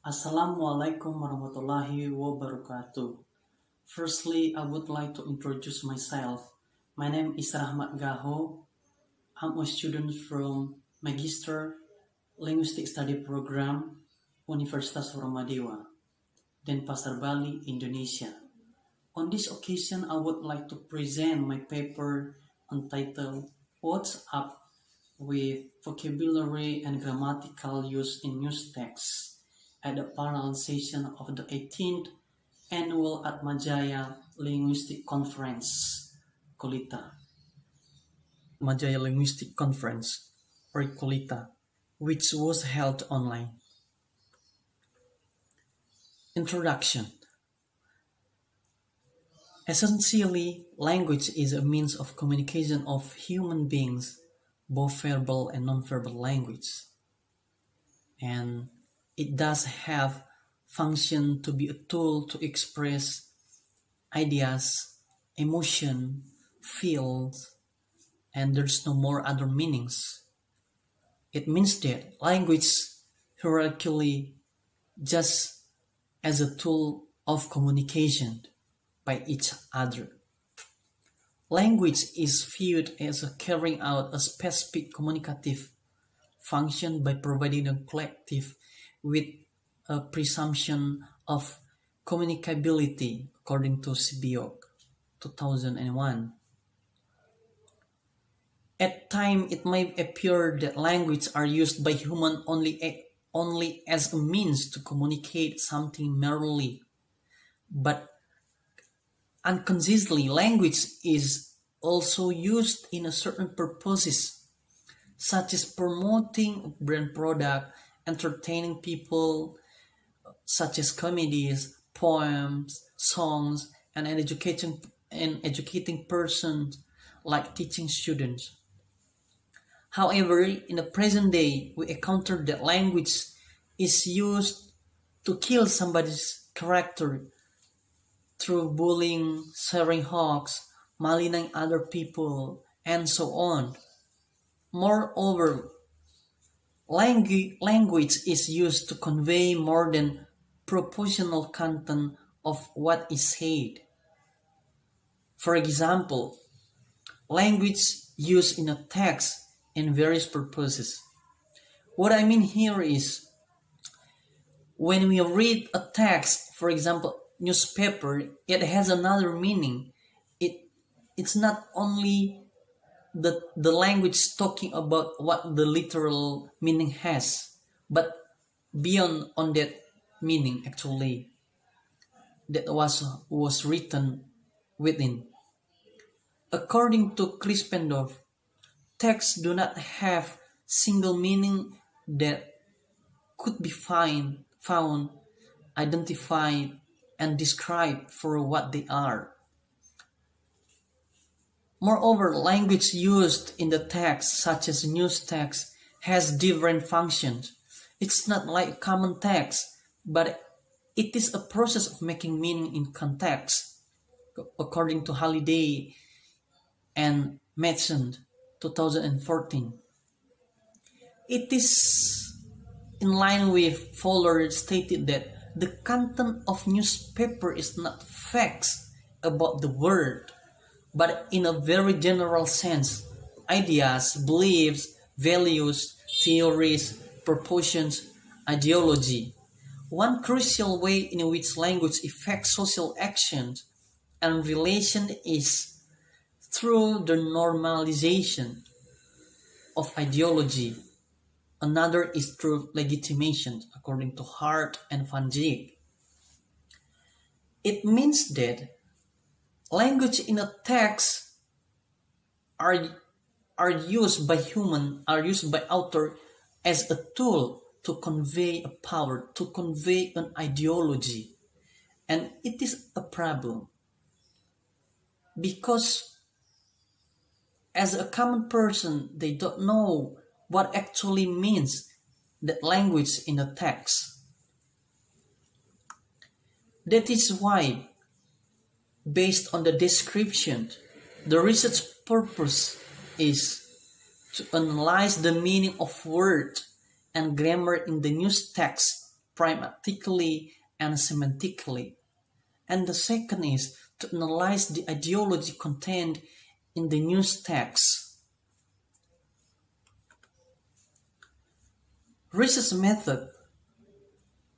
Assalamualaikum warahmatullahi wabarakatuh. Firstly, I would like to introduce myself. My name is Rahmat Gaho. I'm a student from Magister Linguistic Study Program Universitas Warmadewa, Denpasar, Bali, Indonesia. On this occasion, I would like to present my paper entitled What's Up with Vocabulary and Grammatical Use in News Texts at the parallel session of the 18th Annual Atmajaya Linguistic Conference, Kolita. Atmajaya Linguistic Conference, or Kolita, which was held online. Introduction. Essentially, language is a means of communication of human beings, both verbal and non-verbal language. And it does have function to be a tool to express ideas, emotion, feels, and there's no more other meanings. It means that language hierarchically just as a tool of communication by each other. Language is viewed as a carrying out a specific communicative function by providing a collective with a presumption of communicability, according to Sibiok, 2001. At times, it may appear that language are used by humans only as a means to communicate something merely, but unconsciously, language is also used in a certain purposes, such as promoting a brand product, entertaining people, such as comedies, poems, songs, and educating persons, like teaching students. However, in the present day, we encounter that language is used to kill somebody's character through bullying, sharing hoax, maligning other people, and so on. Moreover, language is used to convey more than proportional content of what is said. For example, language used in a text in various purposes. What I mean here is, when we read a text, for example, newspaper, it has another meaning. It's not only the language talking about what the literal meaning has, but beyond on that meaning actually that was written within. According to Crispendorf, texts do not have single meaning that could be found, identified, and described for what they are. Moreover, language used in the text, such as news text, has different functions. It's not like common text, but it is a process of making meaning in context, according to Halliday and Madsen, 2014. It is in line with Fowler stated that the content of newspaper is not facts about the world, but in a very general sense, ideas, beliefs, values, theories, proportions, ideology. One crucial way in which language affects social actions and relation is through the normalization of ideology. Another is through legitimation, according to Hart and Van Dijk. It means that language in a text are used by author as a tool to convey a power, to convey an ideology. And it is a problem, because as a common person, they don't know what actually means that language in a text. That is why, based on the description, the research purpose is to analyze the meaning of words and grammar in the news text pragmatically and semantically. And the second is to analyze the ideology contained in the news text. Research method.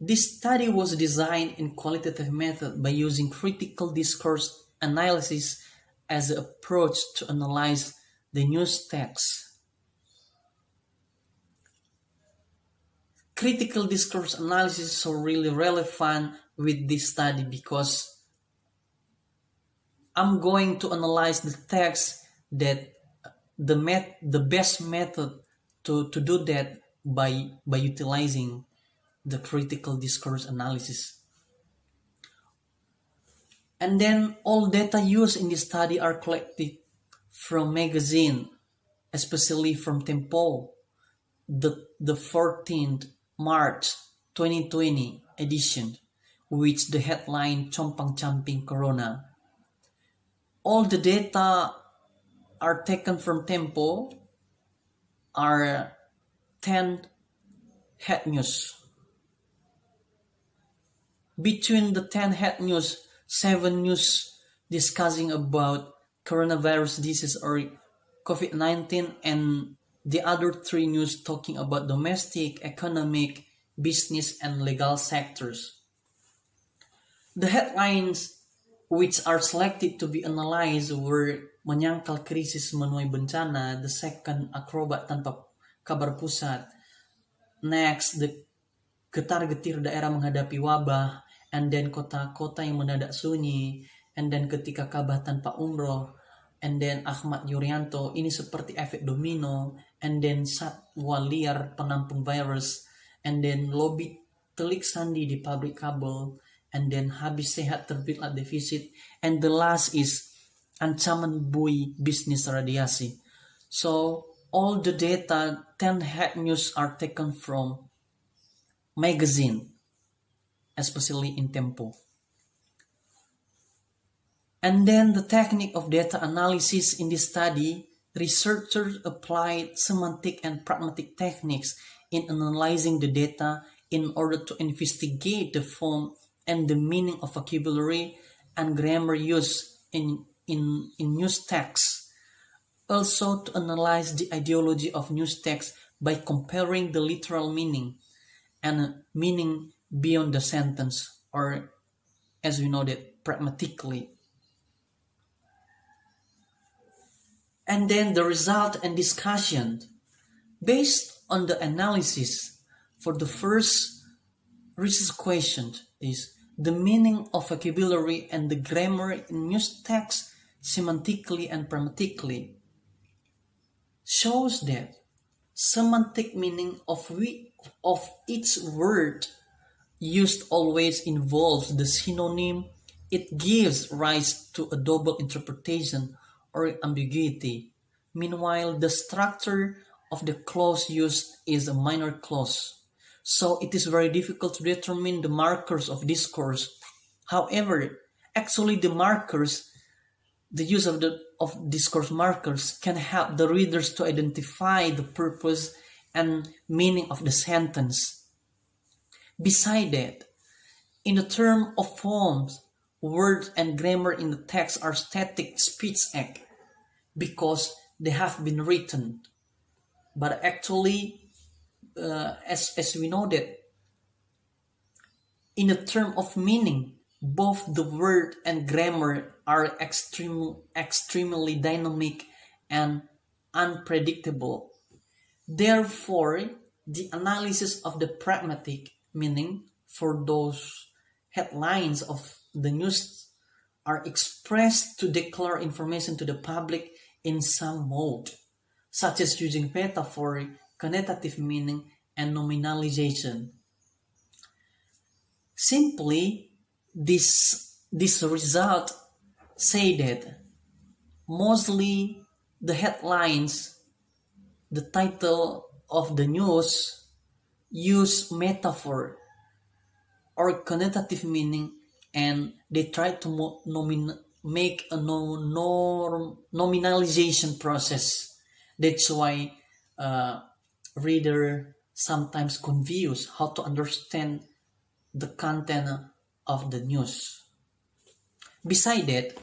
This study was designed in qualitative method by using critical discourse analysis as an approach to analyze the news text. Critical discourse analysis is so really relevant with this study because I'm going to analyze the text that the best method to do that by utilizing the critical discourse analysis. And then all data used in this study are collected from magazine, especially from Tempo, the 14th March 2020 edition, which the headline Compang Camping Corona. All the data are taken from Tempo, are 10 head news. Between the 10 head news, 7 news discussing about coronavirus disease or COVID-19, and the other 3 news talking about domestic, economic, business, and legal sectors. The headlines which are selected to be analyzed were menyangkal krisis menuai bencana, the second akrobat tanpa kabar pusat, next the getar-getir daerah menghadapi wabah, and then kota-kota yang mendadak sunyi, and then ketika Ka'bah tanpa umroh, and then Ahmad Yuryanto, ini seperti efek domino, and then satwa liar penampung virus, and then lobby telik sandi di pabrik kabel, and then habis sehat terbitlah defisit, and the last is ancaman buoy bisnis radiasi. So all the data, 10 head news are taken from magazine, especially in Tempo. And then the technique of data analysis in this study, researchers applied semantic and pragmatic techniques in analyzing the data in order to investigate the form and the meaning of vocabulary and grammar used in news text. Also to analyze the ideology of news text by comparing the literal meaning and meaning beyond the sentence, or as we know that pragmatically. And then the result and discussion. Based on the analysis, for the first research question is the meaning of vocabulary and the grammar in news text semantically and pragmatically shows that semantic meaning of each word used always involves the synonym. It gives rise to a double interpretation or ambiguity. Meanwhile, the structure of the clause used is a minor clause. So it is very difficult to determine the markers of discourse. However, actually the markers, the use of discourse markers can help the readers to identify the purpose and meaning of the sentence. Beside that, in the term of forms, words and grammar in the text are static speech act because they have been written. But actually, as we know that, in the term of meaning, both the word and grammar are extremely dynamic and unpredictable. Therefore, the analysis of the pragmatic meaning for those headlines of the news are expressed to declare information to the public in some mode, such as using metaphor, connotative meaning, and nominalization. Simply, this result say that mostly the headlines, the title of the news, use metaphor or connotative meaning, and they try to make a nominalization process. That's why reader sometimes confused how to understand the content of the news. Besides that,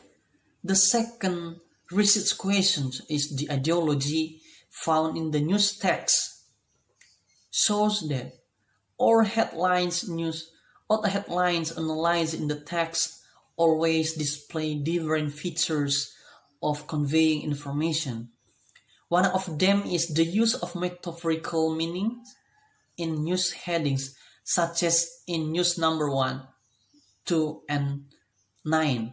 the second research question is the ideology found in the news text shows that all headlines analyzed in the text always display different features of conveying information. One of them is the use of metaphorical meaning in news headings, such as in news number 1, 2, and 9.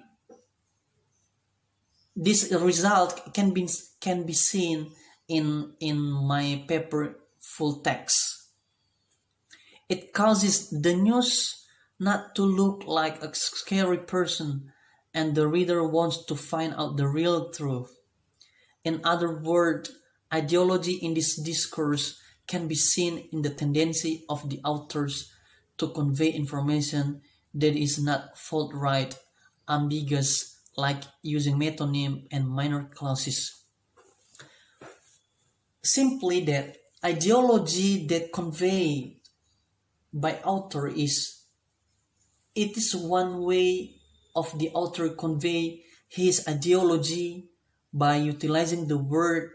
This result can be seen in my paper full text. It causes the news not to look like a scary person, and the reader wants to find out the real truth. In other words, ideology in this discourse can be seen in the tendency of the authors to convey information that is not forthright, ambiguous, like using metonym and minor clauses. Simply that ideology that conveyed by author is one way of the author convey his ideology by utilizing the word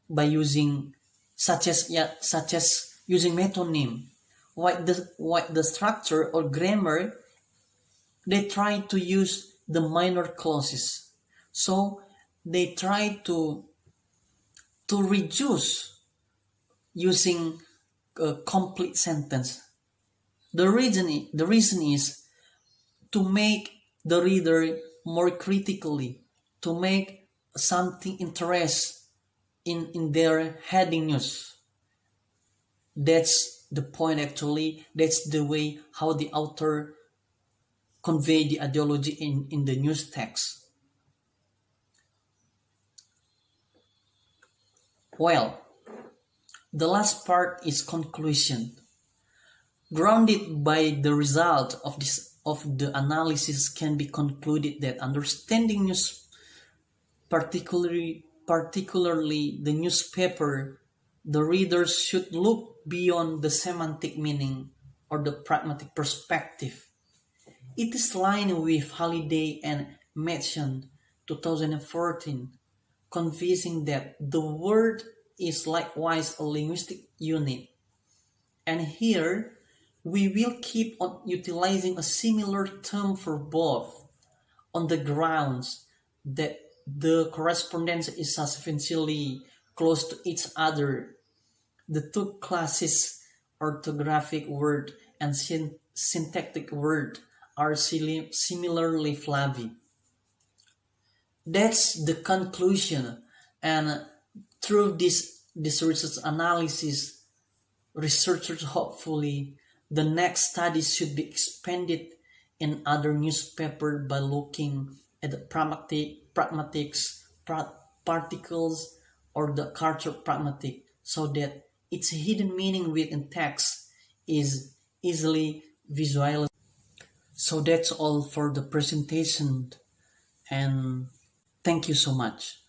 by using such as using metonym. What the structure or grammar, they try to use the minor clauses. So they try to reduce using a complete sentence. The reason is to make the reader more critically, to make something interest in their heading news. That's the point actually. That's the way how the author convey the ideology in the news text. Well, the last part is conclusion. Grounded by the result of the analysis can be concluded that understanding news, particularly the newspaper, the readers should look beyond the semantic meaning or the pragmatic perspective. It is aligned with Halliday and Madsen 2014, convincing that the word is likewise a linguistic unit. And here, we will keep on utilizing a similar term for both, on the grounds that the correspondence is sufficiently close to each other. The two classes, orthographic word and syntactic word, are similarly flavy. That's the conclusion, and through this research analysis, researchers hopefully the next study should be expanded in other newspapers by looking at the pragmatics, particles, or the culture pragmatic, so that its hidden meaning within text is easily visualized. So that's all for the presentation, and thank you so much.